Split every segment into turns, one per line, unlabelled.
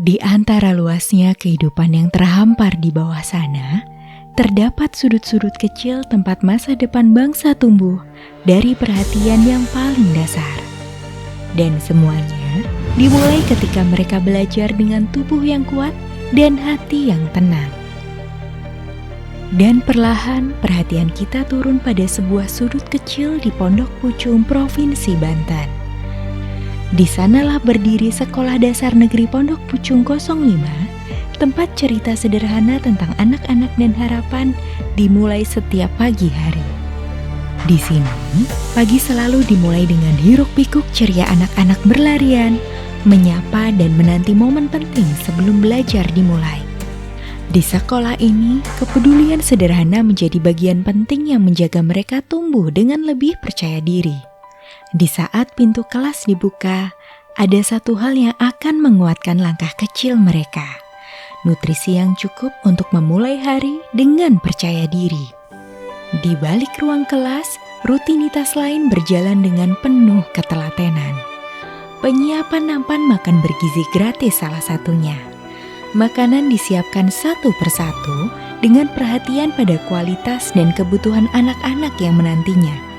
Di antara luasnya kehidupan yang terhampar di bawah sana, terdapat sudut-sudut kecil tempat masa depan bangsa tumbuh dari perhatian yang paling dasar. Dan semuanya dimulai ketika mereka belajar dengan tubuh yang kuat dan hati yang tenang. Dan perlahan perhatian kita turun pada sebuah sudut kecil di Pondok Pucung, Provinsi Banten. Di sanalah berdiri Sekolah Dasar Negeri Pondok Pucung 05, tempat cerita sederhana tentang anak-anak dan harapan dimulai setiap pagi hari. Di sini, pagi selalu dimulai dengan hiruk-pikuk ceria anak-anak berlarian, menyapa dan menanti momen penting sebelum belajar dimulai. Di sekolah ini, kepedulian sederhana menjadi bagian penting yang menjaga mereka tumbuh dengan lebih percaya diri. Di saat pintu kelas dibuka, ada satu hal yang akan menguatkan langkah kecil mereka. Nutrisi yang cukup untuk memulai hari dengan percaya diri. Di balik ruang kelas, rutinitas lain berjalan dengan penuh ketelatenan. Penyiapan nampan makan bergizi gratis salah satunya. Makanan disiapkan satu persatu dengan perhatian pada kualitas dan kebutuhan anak-anak yang menantinya.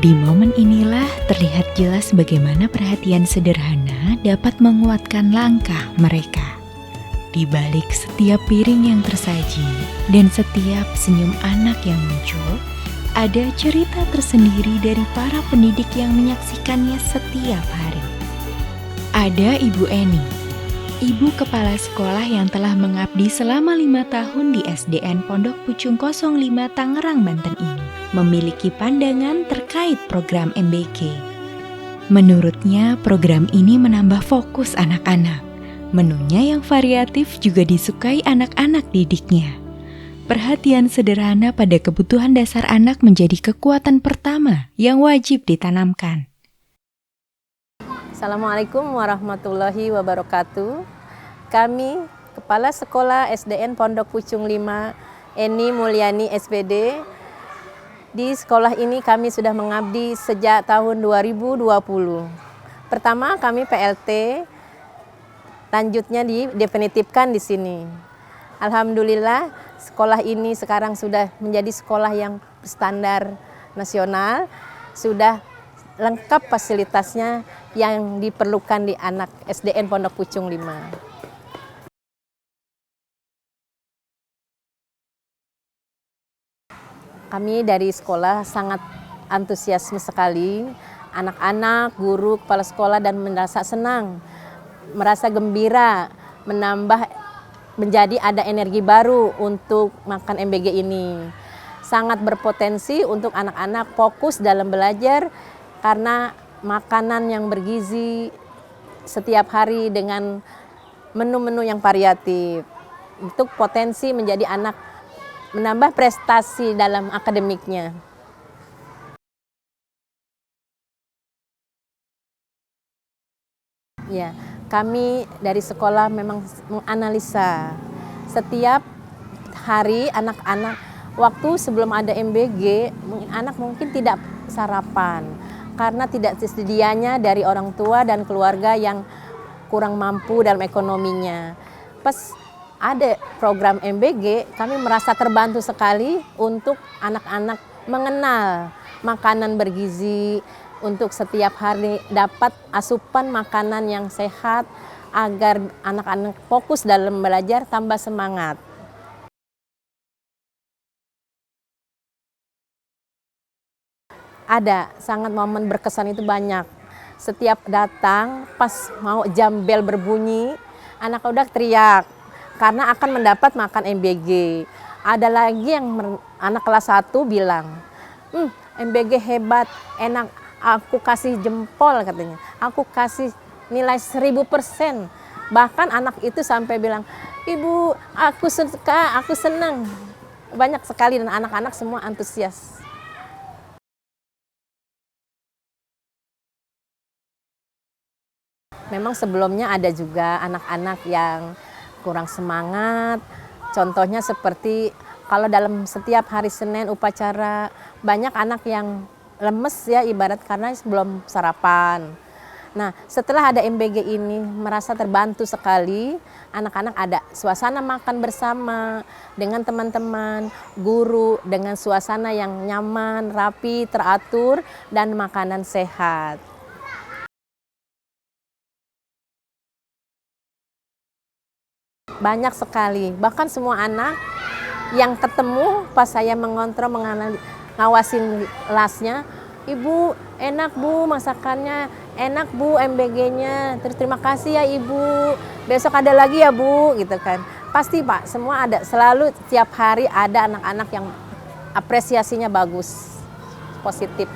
Di momen inilah terlihat jelas bagaimana perhatian sederhana dapat menguatkan langkah mereka. Di balik setiap piring yang tersaji dan setiap senyum anak yang muncul, ada cerita tersendiri dari para pendidik yang menyaksikannya setiap hari. Ada Ibu Eni, ibu kepala sekolah yang telah mengabdi selama 5 tahun di SDN Pondok Pucung 05 Tangerang, Banten ini, memiliki pandangan terkait program MBG. Menurutnya, program ini menambah fokus anak-anak. Menunya yang variatif juga disukai anak-anak didiknya. Perhatian sederhana pada kebutuhan dasar anak menjadi kekuatan pertama yang wajib ditanamkan.
Assalamualaikum warahmatullahi wabarakatuh. Kami, Kepala Sekolah SDN Pondok Pucung 5, Eni Mulyani SPD. Di sekolah ini kami sudah mengabdi sejak tahun 2020. Pertama kami PLT, lanjutnya didefinitifkan di sini. Alhamdulillah, sekolah ini sekarang sudah menjadi sekolah yang berstandar nasional, sudah lengkap fasilitasnya yang diperlukan di anak SDN Pondok Pucung 5. Kami dari sekolah sangat antusiasme sekali, anak-anak, guru, kepala sekolah dan merasa senang, merasa gembira, menjadi ada energi baru untuk makan MBG ini. Sangat berpotensi untuk anak-anak fokus dalam belajar karena makanan yang bergizi setiap hari dengan menu-menu yang variatif. Untuk potensi menjadi anak menambah prestasi dalam akademiknya. Ya, kami dari sekolah memang menganalisa setiap hari anak-anak waktu sebelum ada MBG, anak mungkin tidak sarapan karena tidak tersedianya dari orang tua dan keluarga yang kurang mampu dalam ekonominya. Pas ada program MBG, kami merasa terbantu sekali untuk anak-anak mengenal makanan bergizi, untuk setiap hari dapat asupan makanan yang sehat agar anak-anak fokus dalam belajar, tambah semangat. Ada, sangat momen berkesan itu banyak. Setiap datang, pas mau jam bel berbunyi, anak udah teriak karena akan mendapat makan MBG. Ada lagi yang anak kelas 1 bilang, MBG hebat, enak, aku kasih jempol katanya, aku kasih nilai 1000%. Bahkan anak itu sampai bilang, Ibu, aku suka, aku senang. Banyak sekali dan anak-anak semua antusias. Memang sebelumnya ada juga anak-anak yang kurang semangat. Contohnya seperti Kalau dalam setiap hari Senin upacara, banyak anak yang lemes ya ibarat karena belum sarapan. Nah, setelah ada MBG ini merasa terbantu sekali, anak-anak ada suasana makan bersama dengan teman-teman, guru, dengan suasana yang nyaman, rapi, teratur, dan makanan sehat. Banyak sekali, bahkan semua anak yang ketemu pas saya mengontrol, ngawasin kelasnya, "Ibu, enak Bu masakannya, enak Bu MBG-nya, terima kasih ya Ibu, besok ada lagi ya Bu," gitu kan. Pasti Pak, semua ada, selalu tiap hari ada anak-anak yang apresiasinya bagus, positif.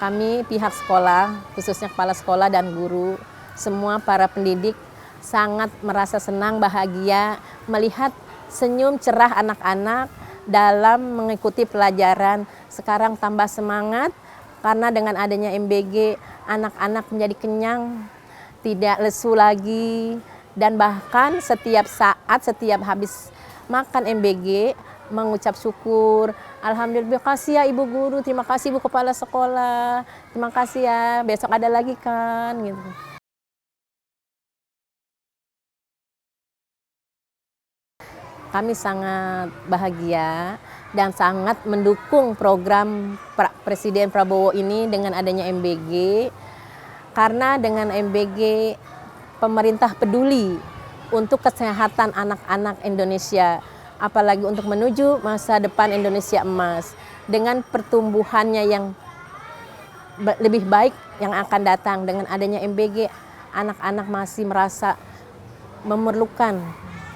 Kami pihak sekolah, khususnya kepala sekolah dan guru, semua para pendidik sangat merasa senang, bahagia melihat senyum cerah anak-anak dalam mengikuti pelajaran. Sekarang tambah semangat karena dengan adanya MBG, anak-anak menjadi kenyang, tidak lesu lagi, dan bahkan setiap saat, setiap habis makan MBG, mengucap syukur, "Alhamdulillah, terima kasih ya Ibu Guru, terima kasih Ibu Kepala Sekolah, terima kasih ya, besok ada lagi kan," gitu. Kami sangat bahagia dan sangat mendukung program Presiden Prabowo ini dengan adanya MBG, karena dengan MBG pemerintah peduli untuk kesehatan anak-anak Indonesia, apalagi untuk menuju masa depan Indonesia emas dengan pertumbuhannya yang lebih baik yang akan datang. Dengan adanya MBG, anak-anak masih merasa memerlukan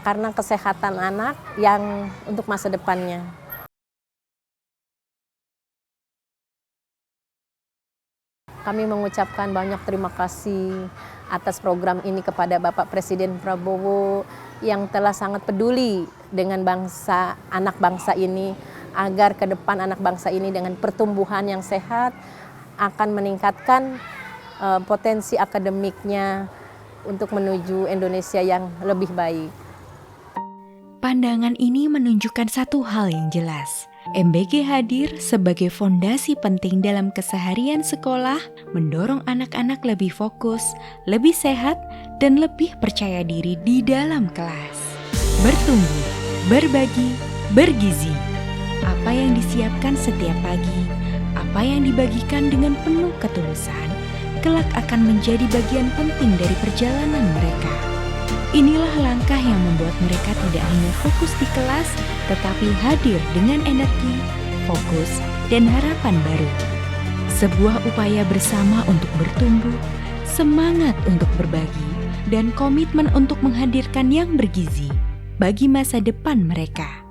karena kesehatan anak yang untuk masa depannya. Kami mengucapkan banyak terima kasih atas program ini kepada Bapak Presiden Prabowo yang telah sangat peduli dengan bangsa, anak bangsa ini, agar ke depan anak bangsa ini dengan pertumbuhan yang sehat akan meningkatkan potensi akademiknya untuk menuju Indonesia yang lebih baik.
Pandangan ini menunjukkan satu hal yang jelas. MBG hadir sebagai fondasi penting dalam keseharian sekolah, mendorong anak-anak lebih fokus, lebih sehat, dan lebih percaya diri di dalam kelas. Bertumbuh, berbagi, bergizi. Apa yang disiapkan setiap pagi, apa yang dibagikan dengan penuh ketulusan, kelak akan menjadi bagian penting dari perjalanan mereka. Inilah langkah yang membuat mereka tidak hanya fokus di kelas, tetapi hadir dengan energi, fokus, dan harapan baru. Sebuah upaya bersama untuk bertumbuh, semangat untuk berbagi, dan komitmen untuk menghadirkan yang bergizi bagi masa depan mereka.